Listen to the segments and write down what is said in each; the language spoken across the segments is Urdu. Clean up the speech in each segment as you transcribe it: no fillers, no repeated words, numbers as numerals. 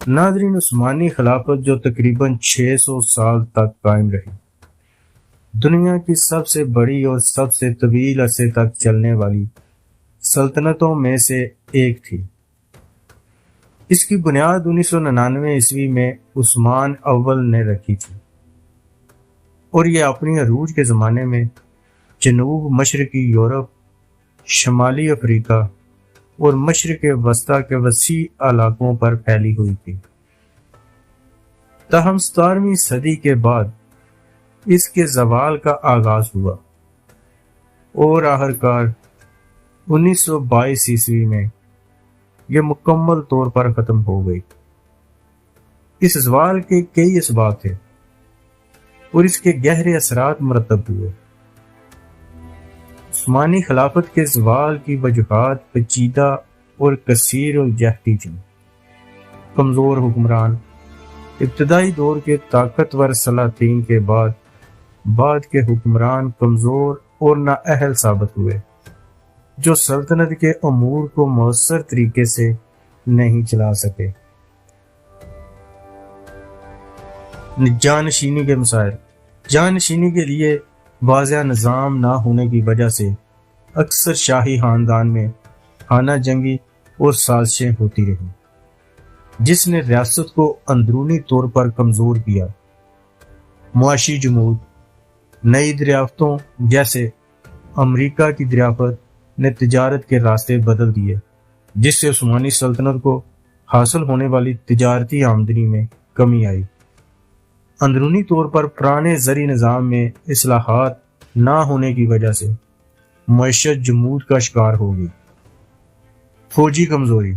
ناظرین، عثمانی خلافت جو تقریباً 600 سال تک قائم رہی، دنیا کی سب سے بڑی اور سب سے طویل عرصے تک چلنے والی سلطنتوں میں سے ایک تھی۔ اس کی بنیاد 1999 عیسوی میں عثمان اول نے رکھی تھی، اور یہ اپنی عروج کے زمانے میں جنوب مشرقی یورپ، شمالی افریقہ اور مشرق وسطیٰ کے وسیع علاقوں پر پھیلی ہوئی تھی۔ تاہم 17ویں صدی کے بعد اس کے زوال کا آغاز ہوا اور آخرکار 1922 عیسوی میں یہ مکمل طور پر ختم ہو گئی۔ اس زوال کے کئی اسباب تھے اور اس کے گہرے اثرات مرتب ہوئے۔ عثمانی خلافت کے زوال کی وجوہات پیچیدہ اور کثیر الجہتی تھیں۔ کمزور حکمران، ابتدائی دور کے طاقتور سلاطین کے بعد کے حکمران کمزور اور نااہل ثابت ہوئے، جو سلطنت کے امور کو مؤثر طریقے سے نہیں چلا سکے۔ جانشینی کے مسائل۔ جانشینی کے لیے واضح نظام نہ ہونے کی وجہ سے اکثر شاہی خاندان میں خانہ جنگی اور سازشیں ہوتی رہیں، جس نے ریاست کو اندرونی طور پر کمزور کیا۔ معاشی جمود۔ نئی دریافتوں جیسے امریکہ کی دریافت نے تجارت کے راستے بدل دیے، جس سے عثمانی سلطنت کو حاصل ہونے والی تجارتی آمدنی میں کمی آئی۔ اندرونی طور پر پرانے زرعی نظام میں اصلاحات نہ ہونے کی وجہ سے معیشت جمود کا شکار ہوگی۔ فوجی کمزوری۔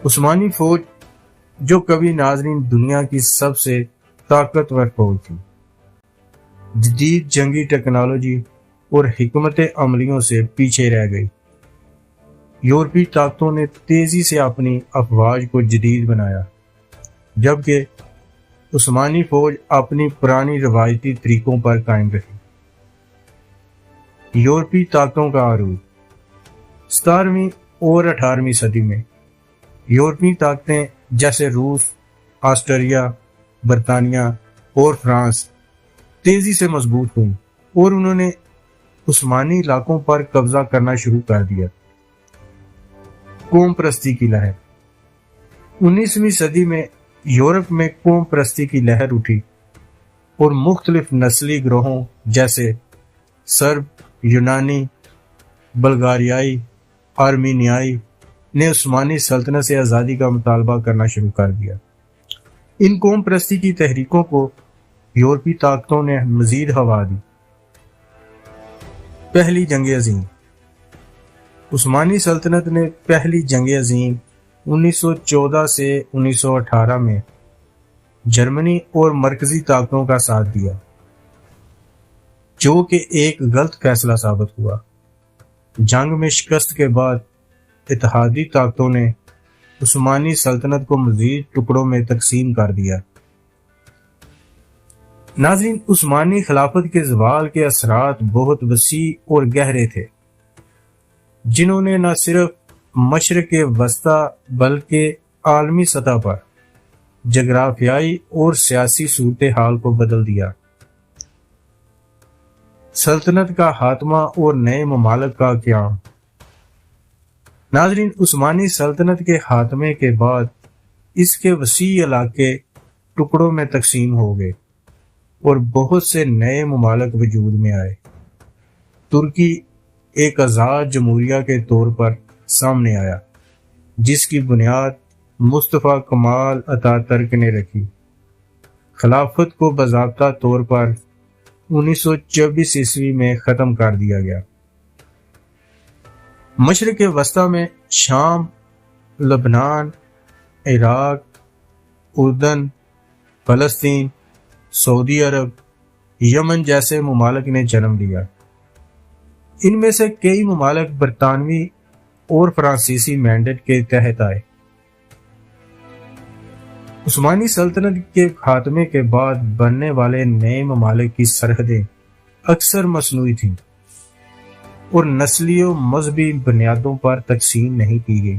عثمانی فوج، جو کبھی ناظرین دنیا کی سب سے طاقتور فوج تھی، جدید جنگی ٹیکنالوجی اور حکمت عملیوں سے پیچھے رہ گئی۔ یورپی طاقتوں نے تیزی سے اپنی افواج کو جدید بنایا، جبکہ عثمانی فوج اپنی پرانی روایتی طریقوں پر قائم رہی۔ یورپی طاقتوں کا عروج۔ 17ویں اور 18ویں صدی میں یورپی طاقتیں جیسے روس، آسٹریا، برطانیہ اور فرانس تیزی سے مضبوط ہوئیں اور انہوں نے عثمانی علاقوں پر قبضہ کرنا شروع کر دیا۔ قوم پرستی کی لہر۔ 19ویں صدی میں یورپ میں قوم پرستی کی لہر اٹھی اور مختلف نسلی گروہوں جیسے سرب، یونانی، بلغاریائی، آرمینیائی نے عثمانی سلطنت سے آزادی کا مطالبہ کرنا شروع کر دیا۔ ان قوم پرستی کی تحریکوں کو یورپی طاقتوں نے مزید ہوا دی۔ پہلی جنگ عظیم۔ عثمانی سلطنت نے پہلی جنگ عظیم 1914 سے 1918 میں جرمنی اور مرکزی طاقتوں کا ساتھ دیا، جو کہ ایک غلط فیصلہ ثابت ہوا۔ جنگ میں شکست کے بعد اتحادی طاقتوں نے عثمانی سلطنت کو مزید ٹکڑوں میں تقسیم کر دیا۔ ناظرین، عثمانی خلافت کے زوال کے اثرات بہت وسیع اور گہرے تھے، جنہوں نے نہ صرف مشرق وسطیٰ بلکہ عالمی سطح پر جغرافیائی اور سیاسی صورتحال کو بدل دیا۔ سلطنت کا خاتمہ اور نئے ممالک کا قیام۔ ناظرین، عثمانی سلطنت کے خاتمے کے بعد اس کے وسیع علاقے ٹکڑوں میں تقسیم ہو گئے اور بہت سے نئے ممالک وجود میں آئے۔ ترکی ایک آزاد جمہوریہ کے طور پر سامنے آیا، جس کی بنیاد مصطفیٰ کمال اتاترک نے رکھی۔ خلافت کو باضابطہ طور پر 1924 عیسوی میں ختم کر دیا گیا۔ مشرق وسطیٰ میں شام، لبنان، عراق، اردن، فلسطین، سعودی عرب، یمن جیسے ممالک نے جنم لیا۔ ان میں سے کئی ممالک برطانوی اور فرانسیسی مینڈیٹ کے تحت آئے۔ عثمانی سلطنت کے خاتمے کے بعد بننے والے نئے ممالک کی سرحدیں اکثر مصنوعی تھیں اور نسلی و مذہبی بنیادوں پر تقسیم نہیں کی گئی،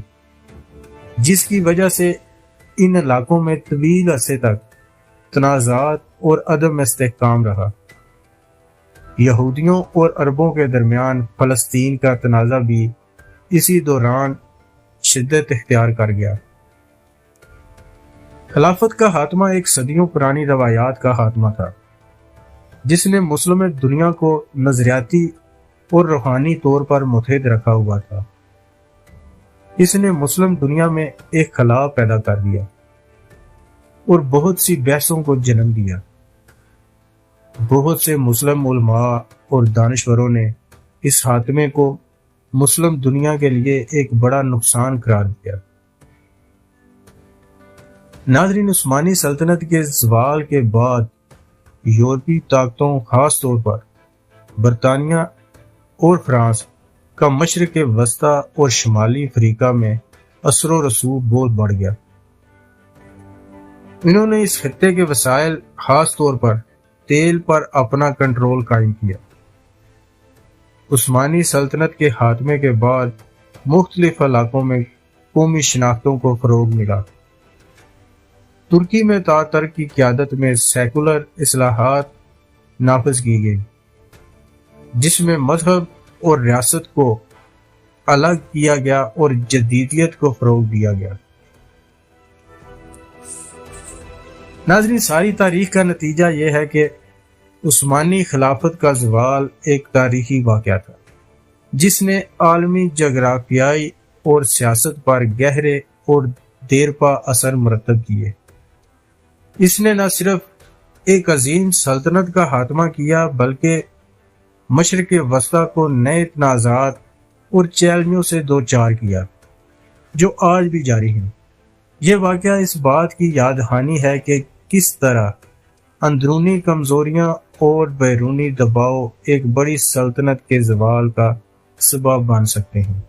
جس کی وجہ سے ان علاقوں میں طویل عرصے تک تنازعات اور عدم استحکام رہا۔ یہودیوں اور عربوں کے درمیان فلسطین کا تنازع بھی اسی دوران شدت اختیار کر گیا۔ خلافت کا خاتمہ ایک صدیوں پرانی روایات کا خاتمہ تھا، جس نے مسلم دنیا کو نظریاتی اور روحانی طور پر متحد رکھا ہوا تھا۔ اس نے مسلم دنیا میں ایک خلا پیدا کر دیا اور بہت سی بحثوں کو جنم دیا۔ بہت سے مسلم علماء اور دانشوروں نے اس خاتمے کو مسلم دنیا کے لیے ایک بڑا نقصان قرار دیا۔ ناظرین، عثمانی سلطنت کے زوال کے بعد یورپی طاقتوں، خاص طور پر برطانیہ اور فرانس کا مشرق وسطی اور شمالی افریقہ میں اثر و رسوخ بہت بڑھ گیا۔ انہوں نے اس خطے کے وسائل، خاص طور پر تیل پر اپنا کنٹرول قائم کیا۔ عثمانی سلطنت کے خاتمے کے بعد مختلف علاقوں میں قومی شناختوں کو فروغ ملا۔ ترکی میں تاترک کی قیادت میں سیکولر اصلاحات نافذ کی گئی، جس میں مذہب اور ریاست کو الگ کیا گیا اور جدیدیت کو فروغ دیا گیا۔ ناظرین، ساری تاریخ کا نتیجہ یہ ہے کہ عثمانی خلافت کا زوال ایک تاریخی واقعہ تھا، جس نے عالمی جغرافیائی اور سیاست پر گہرے اور دیرپا اثر مرتب کیے۔ اس نے نہ صرف ایک عظیم سلطنت کا خاتمہ کیا، بلکہ مشرق وسطی کو نئے تنازعات اور چیلنجوں سے دوچار کیا جو آج بھی جاری ہیں۔ یہ واقعہ اس بات کی یاد دہانی ہے کہ کس طرح اندرونی کمزوریاں اور بیرونی دباؤ ایک بڑی سلطنت کے زوال کا سبب بن سکتے ہیں۔